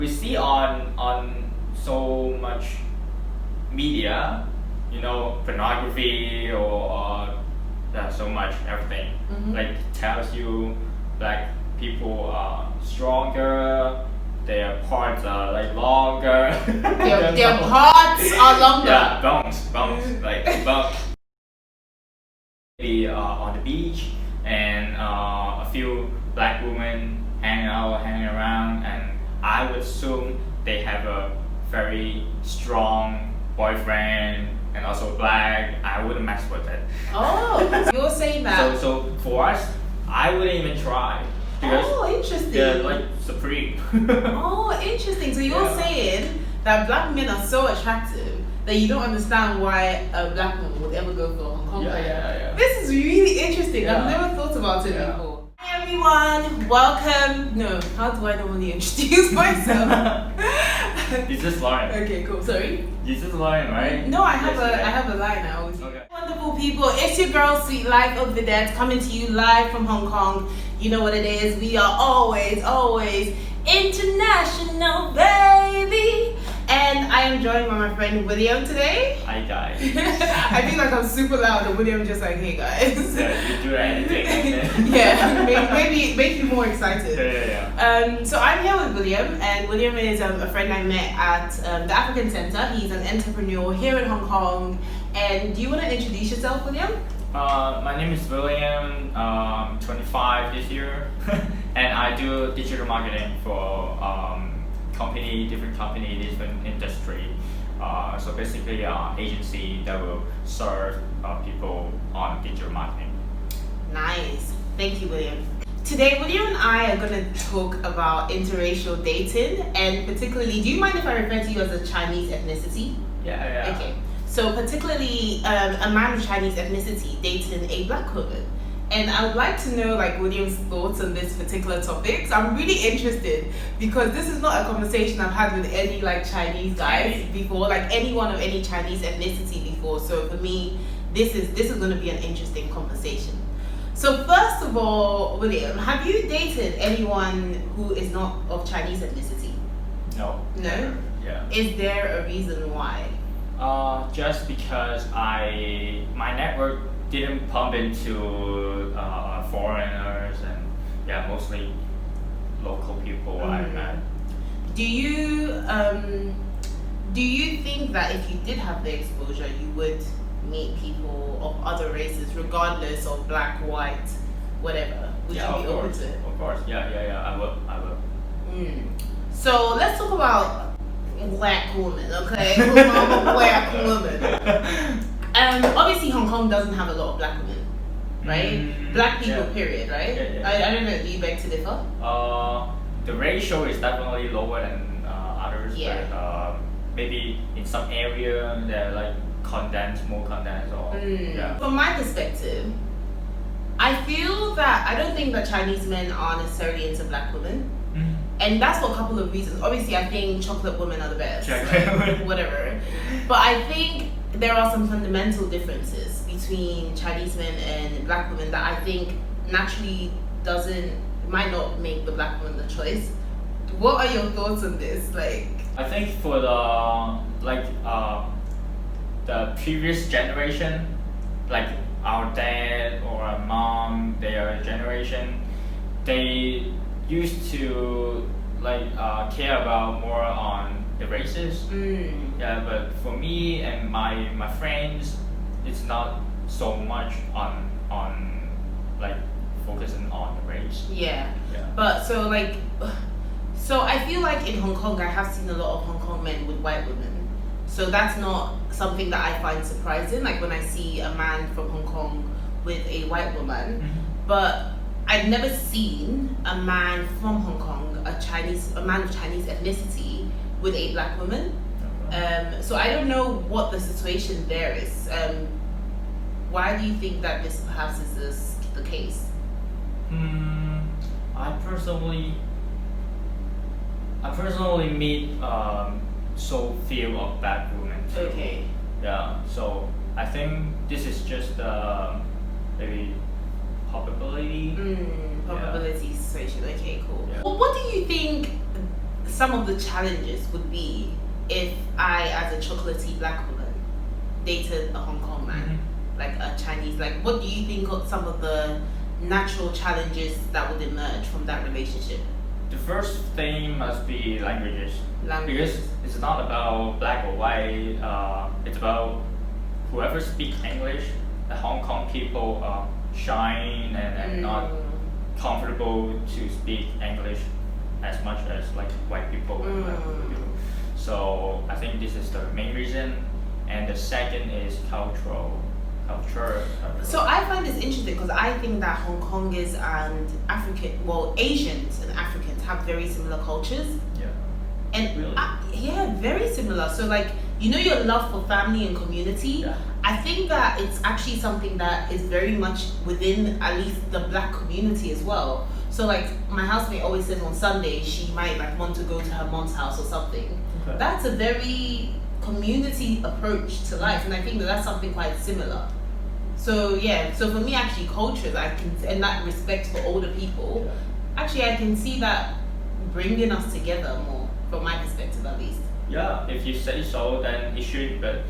We see on so much media, pornography or so much everything. Like tells you black people are stronger, their parts are like longer. Their parts are longer. Yeah, bones, like bones. Maybe on the beach and a few black women hanging around, and I would assume they have a very strong boyfriend and also black. I wouldn't mess with it. Oh, you're saying that. So for us, I wouldn't even try. Oh, interesting. They're like supreme. Oh, interesting. So you're saying that black men are so attractive that you don't understand why a black woman would ever go for Hong Kong. Yeah. This is really interesting. Yeah. I've never thought about it before. Hi everyone, welcome. No, how do I normally introduce myself? Is this Lauren? Okay, cool. Sorry. This is Lauren, right? No, I have a line. I always. Okay. Wonderful people, it's your girl Sweet Life of the Dead coming to you live from Hong Kong. You know what it is. We are always international, baby. And I am joined by my friend William today. Hi guys. I feel like I'm super loud and William just like, hey guys. Yeah, you do anything. Yeah, maybe make you more excited. Yeah. So I'm here with William, and William is a friend I met at the African Center. He's an entrepreneur here in Hong Kong. And do you want to introduce yourself, William? My name is William. 25 this year, and I do digital marketing for different company, different industry. So basically, agency that will serve people on digital marketing. Nice. Thank you, William. Today, William and I are going to talk about interracial dating, and particularly, do you mind if I refer to you as a Chinese ethnicity? Yeah. Okay. So particularly, a man of Chinese ethnicity dating a black woman. And I would like to know William's thoughts on this particular topic. So I'm really interested because this is not a conversation I've had with any Chinese guys before, anyone of any Chinese ethnicity before. So for me, this is going to be an interesting conversation. So first of all, William, have you dated anyone who is not of Chinese ethnicity? No. No? Yeah. Is there a reason why? Just because my network didn't pump into foreigners and mostly local people I met. Do you think that if you did have the exposure, you would meet people of other races, regardless of black, white, whatever? Would you be open to it? Of course, yeah. I will. So let's talk about black women, okay? I'm a black woman. Obviously Hong Kong doesn't have a lot of black women, right? Black people, period, right? Yeah. I don't know, do you beg to differ? The ratio is definitely lower than others, but maybe in some area they're more condensed or From my perspective, I feel that I don't think that Chinese men are necessarily into black women. And that's for a couple of reasons. Obviously, I think chocolate women are the best. Whatever. But I think there are some fundamental differences between Chinese men and black women that I think naturally might not make the black woman the choice. What are your thoughts on this? I think for the previous generation, our dad or our mom, their generation, they used to care about more on the races. Yeah, but for me and my friends, it's not so much on focusing on the race. Yeah. But so I feel like in Hong Kong I have seen a lot of Hong Kong men with white women. So that's not something that I find surprising, when I see a man from Hong Kong with a white woman. But I've never seen a man from Hong Kong, a man of Chinese ethnicity, with a black woman. So I don't know what the situation there is. Why do you think that this perhaps is the case? I personally meet so few of black women too. Okay. Yeah, so I think this is just maybe probability. Probability situation. Okay, cool. Yeah. Well, what do you think some of the challenges would be if I, as a chocolatey black woman, dated a Hong Kong man, like a Chinese. Like, what do you think of some of the natural challenges that would emerge from that relationship? The first thing must be languages. Languages. Because it's not about black or white. It's about whoever speaks English. The Hong Kong people are shy and not comfortable to speak English as much as like white people and black people do. So I think this is the main reason. And the second is culture. So I find this interesting because I think that Hong Kongers and Asians and Africans have very similar cultures. Yeah. And really? Yeah, very similar. So like, you know, your love for family and community. Yeah. I think that it's actually something that is very much within at least the black community as well. So like, my housemate always says on Sunday she might like want to go to her mom's house or something. Okay. That's a very community approach to life, and I think that that's something quite similar. So yeah, so for me actually cultures, I can, and that respect for older people, actually I can see that bringing us together more, from my perspective at least. Yeah, if you say so, then it should. But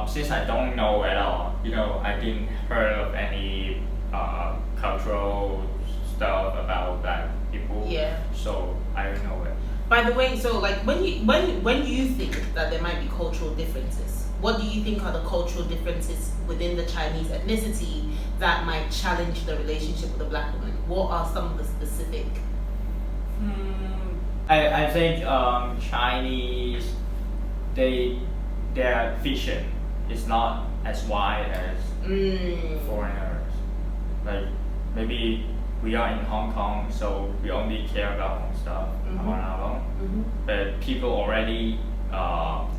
since I don't know at all, you know, I didn't heard of any cultural stuff about black people. Yeah. So I don't know it. By the way, so like when you think that there might be cultural differences, what do you think are the cultural differences within the Chinese ethnicity that might challenge the relationship with a black woman? What are some of the specific? I think Chinese, their vision is not as wide as foreigners. Like maybe we are in Hong Kong, so we only care about Hong stuff on our own. But people already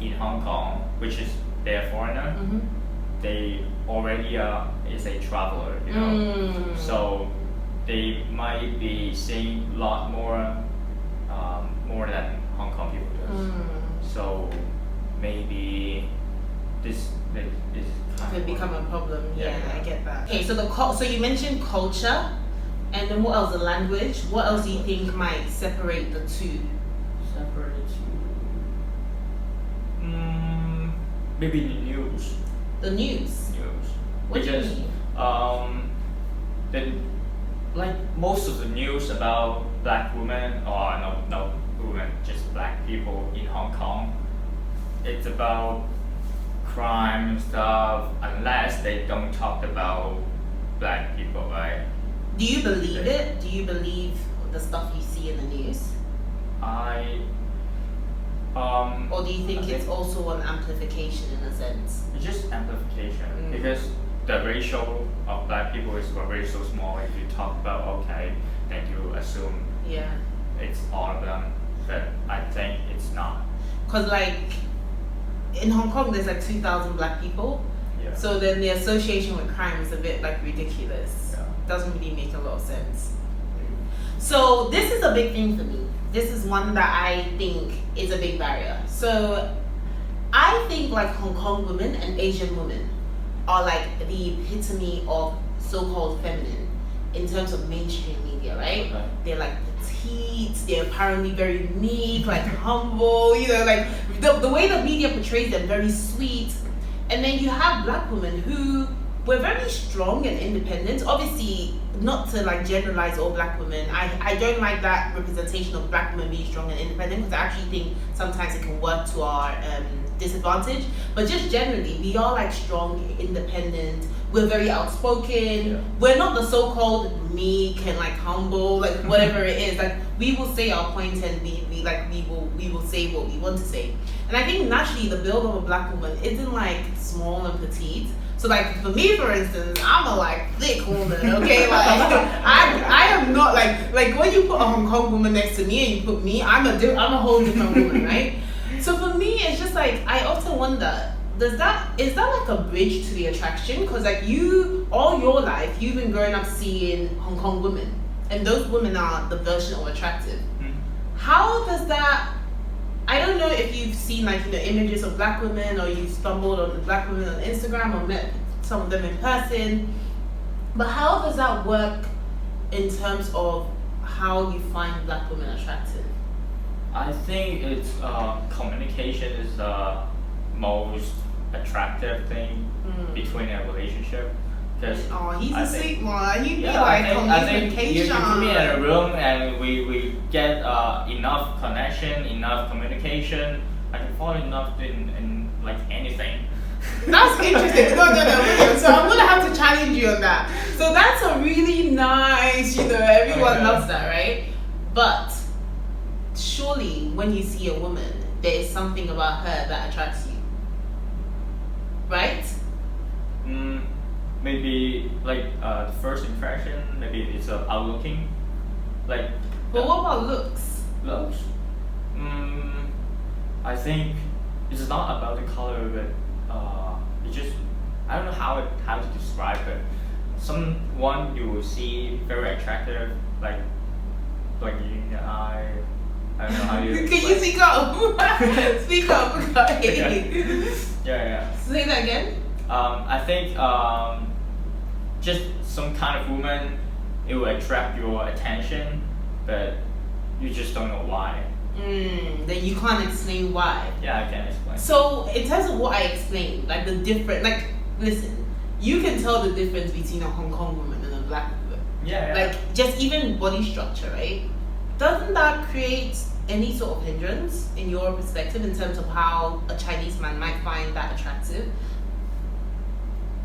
in Hong Kong, which is they're foreigner, they already is a traveler, you know. So they might be seeing a lot more than Hong Kong people does. So maybe this could become a problem. Yeah, Yeah. I get that. Okay, so so you mentioned culture, and then what else? The language. What else do you think might separate the two? Separate the two. Maybe the news. The news. What Because do you mean? like most of the news about black women, or no women, just black people in Hong Kong, it's about crime and stuff, unless they don't talk about black people, right? Do you believe it? Do you believe the stuff you see in the news? Or do you think it's also an amplification in a sense? It's just amplification, because the ratio of black people is very so small. If you talk about then you assume it's all of them, but I think it's not. Because like in Hong Kong there's like 2,000 black people, so then the association with crime is a bit like ridiculous. Doesn't really make a lot of sense. So this is a big thing for me. This is one that I think is a big barrier. So I think like Hong Kong women and Asian women are like the epitome of so-called feminine in terms of mainstream media, right? They're like petite, they're apparently very meek, like humble, you know, like the way the media portrays them, very sweet. And then you have black women who were very strong and independent. Obviously, not to like generalize all black women. I don't like that representation of black women being strong and independent, because I actually think sometimes it can work to our disadvantage. But just generally, we are like strong, independent. We're very outspoken. We're not the so-called meek and like humble, like whatever it is. Like we will say our point, and we will say what we want to say. And I think naturally the build of a black woman isn't like small and petite. So like for me, for instance, I'm a like thick woman, okay? Like I am not like when you put a Hong Kong woman next to me and you put me, I'm a whole different woman, right? So for me, it's just like I often wonder, is that like a bridge to the attraction? Because like all your life you've been growing up seeing Hong Kong women, and those women are the version of attractive. How does that? I don't know if you've seen like images of black women, or you've stumbled on the black women on Instagram, or met some of them in person. But how does that work in terms of how you find black women attractive? I think it's communication is the most attractive thing between a relationship. Because Oh, he's I a think- sweet one. He'd be yeah, like I think you communication. put me in a room and we get enough connection, enough communication. I can fall in love in like anything. That's interesting. No. So I'm gonna have to challenge you on that. So that's a really nice, everyone Okay. loves that, right? But surely when you see a woman, there is something about her that attracts you. Right? Maybe like the first impression. Maybe it's outlooking. Like But what about looks? looks. I think it's not about the color, but it just I don't know how to describe it. Someone you will see very attractive, like in the eye. I don't know how you. Can you speak up? Speak up, okay. Yeah. Say that again. I think just some kind of woman, it will attract your attention, but you just don't know why. That you can't explain why. Yeah, I can explain. So in terms of what I explained, like the different, like listen, you can tell the difference between a Hong Kong woman and a black woman. Yeah. Like just even body structure, right? Doesn't that create any sort of hindrance in your perspective in terms of how a Chinese man might find that attractive?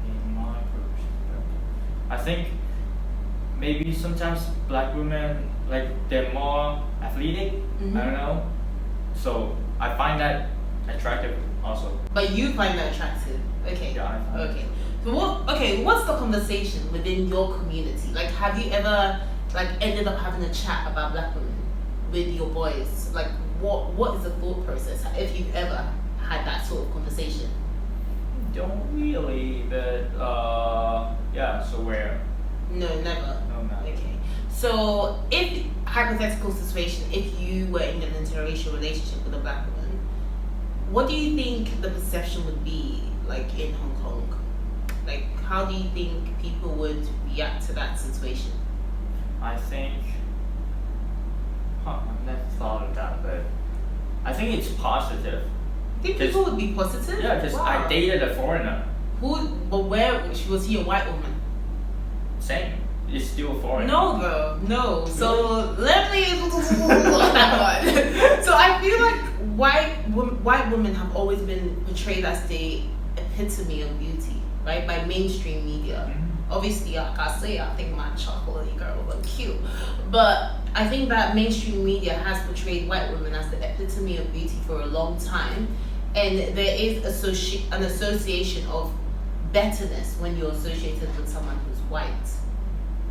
In my perspective, I think maybe sometimes black women like they're more athletic. Mhm. I don't know. So I find that attractive also. But you find that attractive. Okay. Yeah, I find Okay. So what's the conversation within your community? Like have you ever like ended up having a chat about black women with your boys? Like what is the thought process if you've ever had that sort of conversation? Don't really, but yeah. So where? No, never. No, not. Okay. So if hypothetical situation, if you were in an interracial relationship with a black woman, what do you think the perception would be like in Hong Kong? Like how do you think people would react to that situation? I think. I've never thought of that, but I think it's positive. I think people would be positive? Yeah, because I dated a foreigner. But where was he a white woman? Same. It's still a foreigner. No, bro, no. So let me that one. So I feel like white women have always been portrayed as the epitome of beauty, right, by mainstream media. Obviously, like I say, I think my chocolatey girl look cute, but I think that mainstream media has portrayed white women as the epitome of beauty for a long time, and there is an association of betterness when you're associated with someone who's white,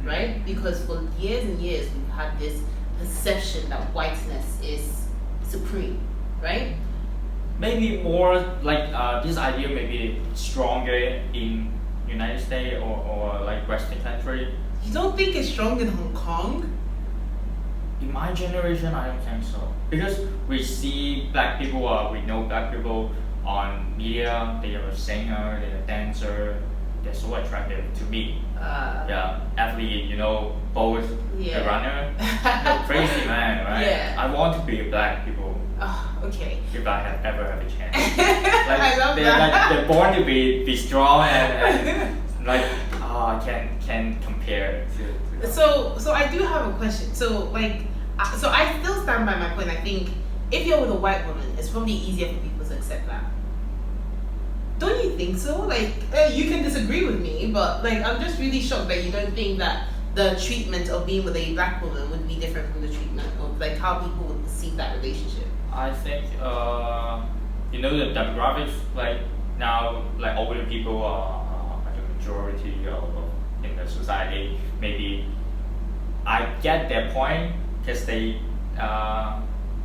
right? Because for years and years we've had this perception that whiteness is supreme, right? Maybe more like this idea may be stronger in United States or like Western country. You don't think it's strong in Hong Kong? In my generation, I don't think so. Because we see black people, we know black people on media, they are a singer, they're a dancer, they're so attractive to me. Yeah, athlete, both Yeah. a runner, crazy man, right? Yeah. I want to be a black people Oh, okay. if I ever have a chance. I love that. They're born to be strong and like can compare to them. So I do have a question. So I still stand by my point. I think if you're with a white woman, it's probably easier for people to accept that. Don't you think so? Like you can disagree with me, but like I'm just really shocked that you don't think that the treatment of being with a black woman would be different from the treatment of like how people would perceive that relationship. I think the demographics like now like older people are the majority in the society. Maybe I get their point because they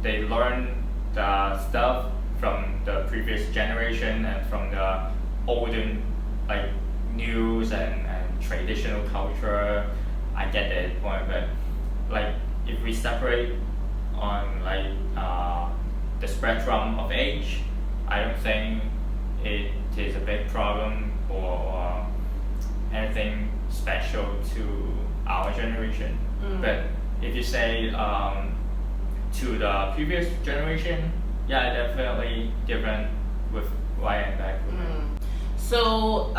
learn the stuff from the previous generation and from the olden like news and traditional culture. I get that point, but like if we separate on like the spectrum of age, I don't think it is a big problem or anything special to our generation. But if you say to the previous generation, yeah, definitely different with white and black women. So,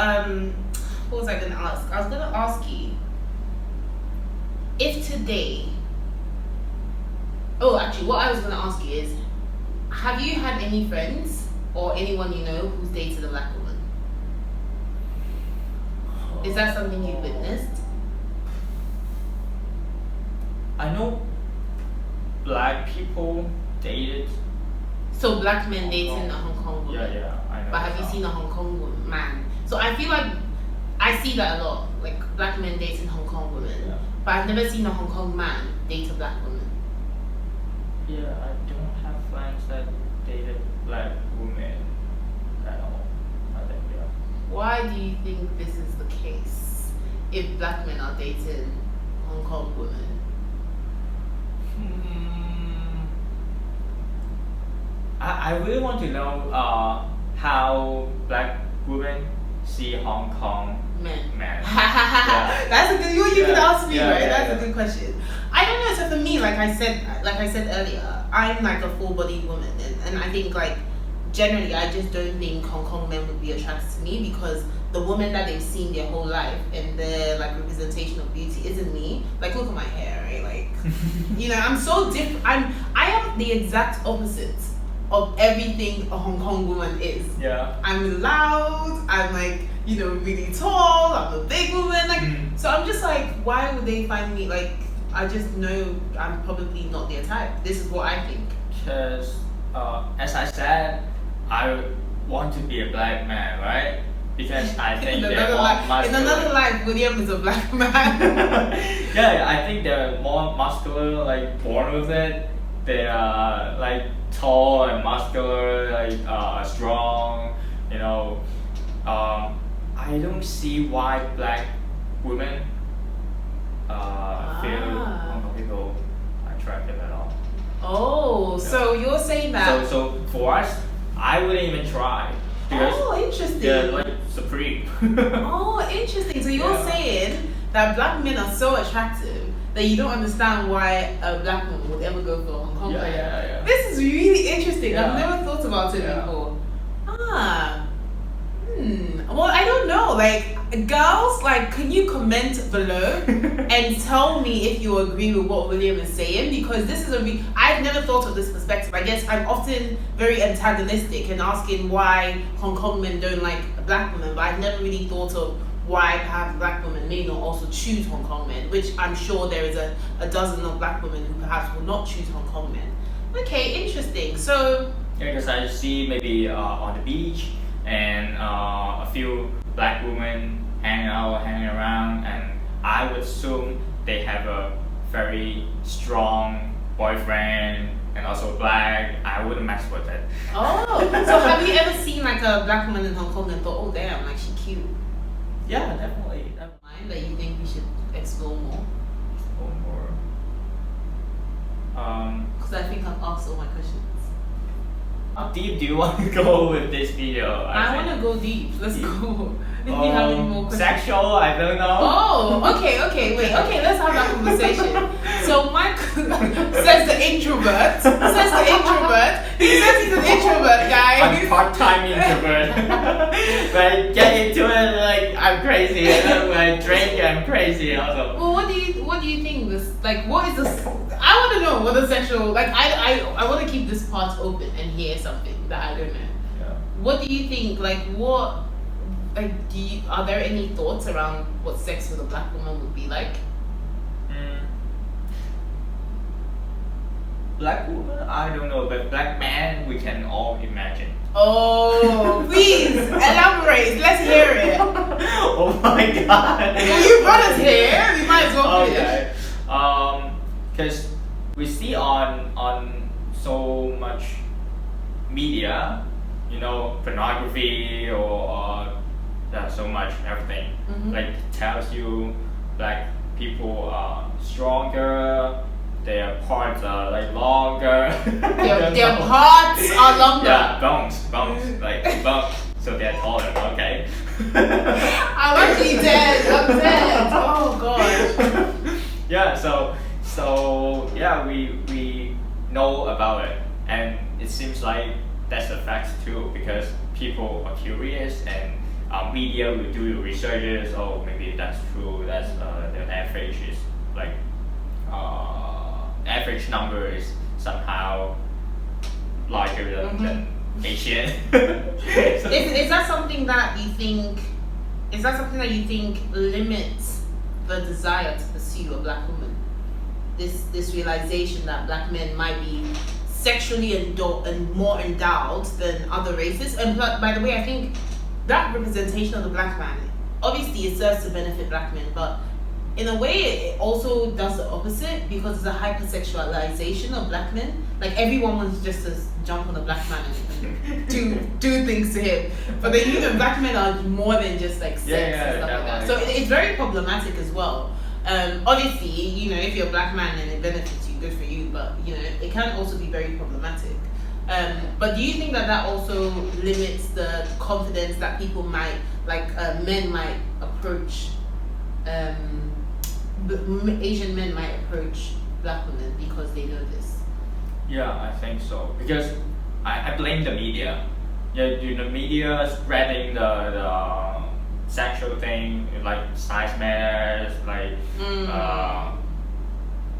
what was I gonna ask? I was gonna ask you if today. Oh, actually, what I was gonna ask you is, have you had any friends or anyone you know who's dated a black woman? Is that something you've witnessed? I know black people dated. So black men dating a Hong Kong woman. Yeah, I know. But have you seen a Hong Kong man? So I feel like I see that a lot, like black men dating Hong Kong women. Yeah. But I've never seen a Hong Kong man date a black woman. Yeah, I don't have friends that dated black women at all. I think, yeah. Why do you think this is the case? If black men are dating Hong Kong women? I really want to know how black women see Hong Kong Men. men. Yeah. That's a good. You can ask me, right? That's yeah. a good question. I don't know. So for me, like I said earlier, I'm like a full-bodied woman, and I think like generally, I just don't think Hong Kong men would be attracted to me because the woman that they've seen their whole life and their like representation of beauty isn't me. Like look at my hair, right? Like you know, I'm so different. I am the exact opposite of everything a Hong Kong woman is. Yeah. I'm loud, I'm like, you know, really tall, I'm a big woman, like so I'm just like, why would they find me like I just know I'm probably not their type. This is what I think. Because as I said, I want to be a black man, right? Because I think they're more muscular. In another life, William is a black man. Yeah, I think they're more muscular, like born with it. They are like tall and muscular, like strong. You know, I don't see why black women feel Hong Kong people attractive at all. Oh, Yeah. so you're saying that? So for us, I wouldn't even try. Because Oh, interesting. they're like supreme. Oh, interesting. So you're Yeah. saying that black men are so attractive that you don't understand why a black woman would ever go for a Hong Kong Yeah, man. yeah. This is really interesting. I've Yeah. never thought about it Yeah. before. Well, I don't know. Like, girls, like, can you comment below and tell me if you agree with what William is saying? Because this is I've never thought of this perspective. I guess I'm often very antagonistic and asking why Hong Kong men don't like black women, but I've never really thought of why perhaps black women may not also choose Hong Kong men, which I'm sure there is a dozen of black women who perhaps will not choose Hong Kong men. Okay, interesting. So Yeah, because I see maybe on the beach and a few black women hanging around, and I would assume they have a very strong boyfriend and also black. I wouldn't mess with it. oh, so have you ever seen like a black woman in Hong Kong and thought, oh damn, like she cute? Yeah, definitely. Mind that you think we should explore more? Or more. Because I think I've asked all my questions. How deep do you want to go with this video? I want to go deep. Let's go. If you have any more questions. Sexual, I don't know. Oh, okay, wait, let's have that conversation. So Mike says the introvert. He says he's an introvert, guys. I'm part-time introvert. When I get into it, like I'm crazy. And then when I drink, I'm crazy also. Well, what do you think this, like, what is this, I want to know what the sexual, like, I want to keep this part open and hear something that I don't know. Yeah. What do you think, like, what, like, are there any thoughts around what sex with a black woman would be like? Black woman, I don't know, but black man, we can all imagine. Oh, please elaborate. Let's hear it. Oh my god. Well, you brought us here. We might as well finish. Okay. Because we see on so much media, you know, pornography or so much everything. Mhm. Like tells you black people are stronger. Their parts are like longer. Their parts are longer. Yeah, bones, like bones. So they're taller. Okay. I'm actually dead. I'm dead. Oh gosh. Yeah. So yeah, we know about it, and it seems like that's a fact too because people are curious and media will do researches. Oh, maybe that's true. That's the average is like average number is somehow larger than Asian. Is that something that you think? Is that something that you think limits the desire to pursue a black woman? This realization that black men might be sexually and more endowed than other races. And by the way, I think that representation of the black man, obviously it serves to benefit black men, but in a way it also does the opposite because there's a hypersexualization of black men. Like everyone wants just to jump on a black man and do things to him. But then even black men are more than just like sex and stuff like that. So it's very problematic as well. Obviously, you know, if you're a black man and it benefits you, good for you, but you know, it can also be very problematic. But do you think that also limits the confidence that people might, like men might approach, Asian men might approach black women because they know this? Yeah, I think so. Because I blame the media. Yeah, the media spreading the sexual thing, like size matters, like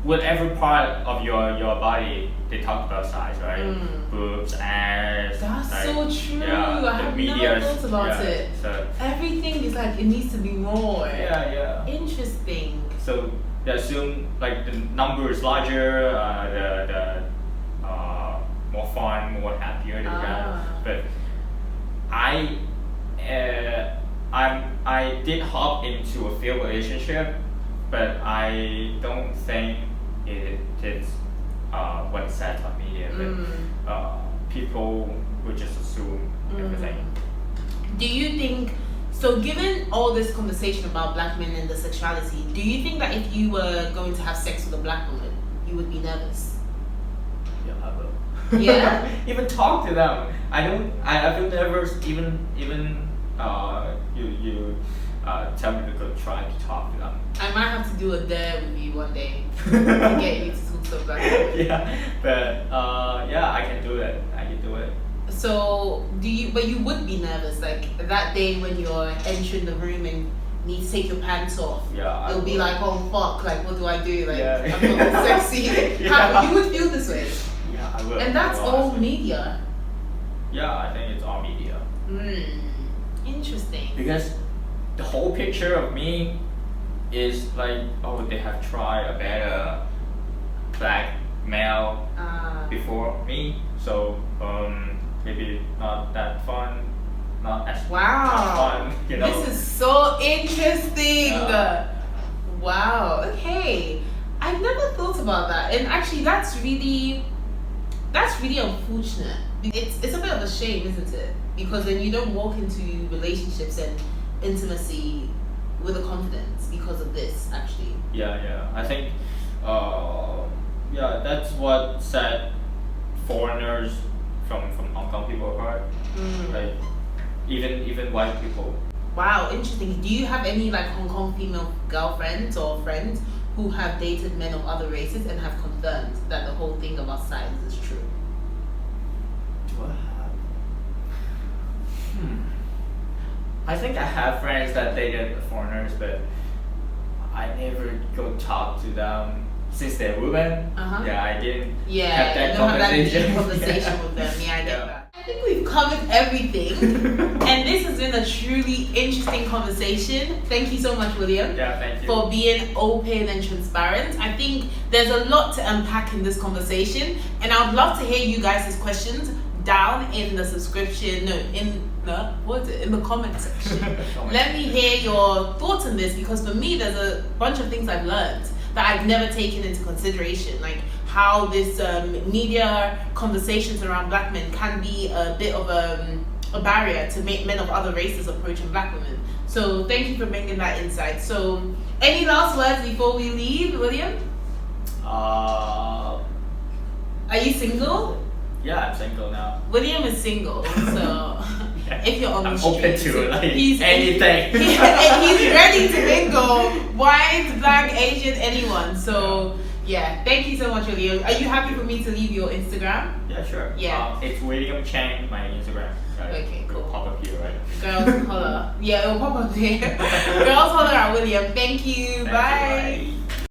whatever part of your body they talk about size, right? Boobs, ass. That's like, so true. Yeah, I have never thought about it. So, everything is like it needs to be more. Yeah. Interesting. So they assume like the number is larger, the more fun, more happier, but I did hop into a failed relationship, but I don't think it's what it said on media. But people would just assume everything. Do you think? So, given all this conversation about black men and the sexuality, do you think that if you were going to have sex with a black woman, you would be nervous? Yeah, I will. Yeah. Even talk to them. I feel nervous. Even you tell me to go try to talk to them. I might have to do a dare with you one day to get you to talk to a black woman. Yeah, but yeah, I can do it. I can do it. So but you would be nervous, like that day when you're entering the room and need to take your pants off. Yeah. It'll be like, oh fuck, like what do I do? Like I'm not sexy. Yeah. You would feel this way. Yeah, I will. And that's all media. Yeah, I think it's all media. Interesting. Because the whole picture of me is like, oh, they have tried a better black male before me, so maybe not that fun, not as much fun, you know. This is so interesting. Wow. Okay, I've never thought about that, and actually, that's really unfortunate. It's a bit of a shame, isn't it? Because then you don't walk into relationships and intimacy with a confidence because of this. Actually. Yeah. I think, that's what set foreigners from Hong Kong people apart. Like even white people. Wow, interesting. Do you have any like Hong Kong female girlfriends or friends who have dated men of other races and have confirmed that the whole thing about size is true? Do I have? I think I have friends that dated foreigners, but I never go talk to them since they're women. Yeah, I didn't have that conversation. With them. Yeah, I get that. I think we've covered everything, and this has been a truly interesting conversation. Thank you so much, William. Yeah, thank you. For being open and transparent. I think there's a lot to unpack in this conversation, and I would love to hear you guys' questions down in the in the comment section. Let me hear your thoughts on this, because for me there's a bunch of things I've learned that I've never taken into consideration, like how this media conversations around black men can be a bit of a barrier to make men of other races approaching black women. So thank you for bringing that insight. So any last words before we leave, William? Are you single? Yeah, I'm single now. William is single, so if you're on the I'm street, open to like anything. He's ready to mingle. White, black, Asian, anyone. So Yeah, thank you so much, William. Are you happy for me to leave your Instagram? Yeah, sure. Yeah. It's William Chang, my Instagram. Right? Okay, cool. It'll pop up here, right? Girls holler. Yeah, it will pop up there. Girls holler at William. Thank you. Thank you, Bye. bye.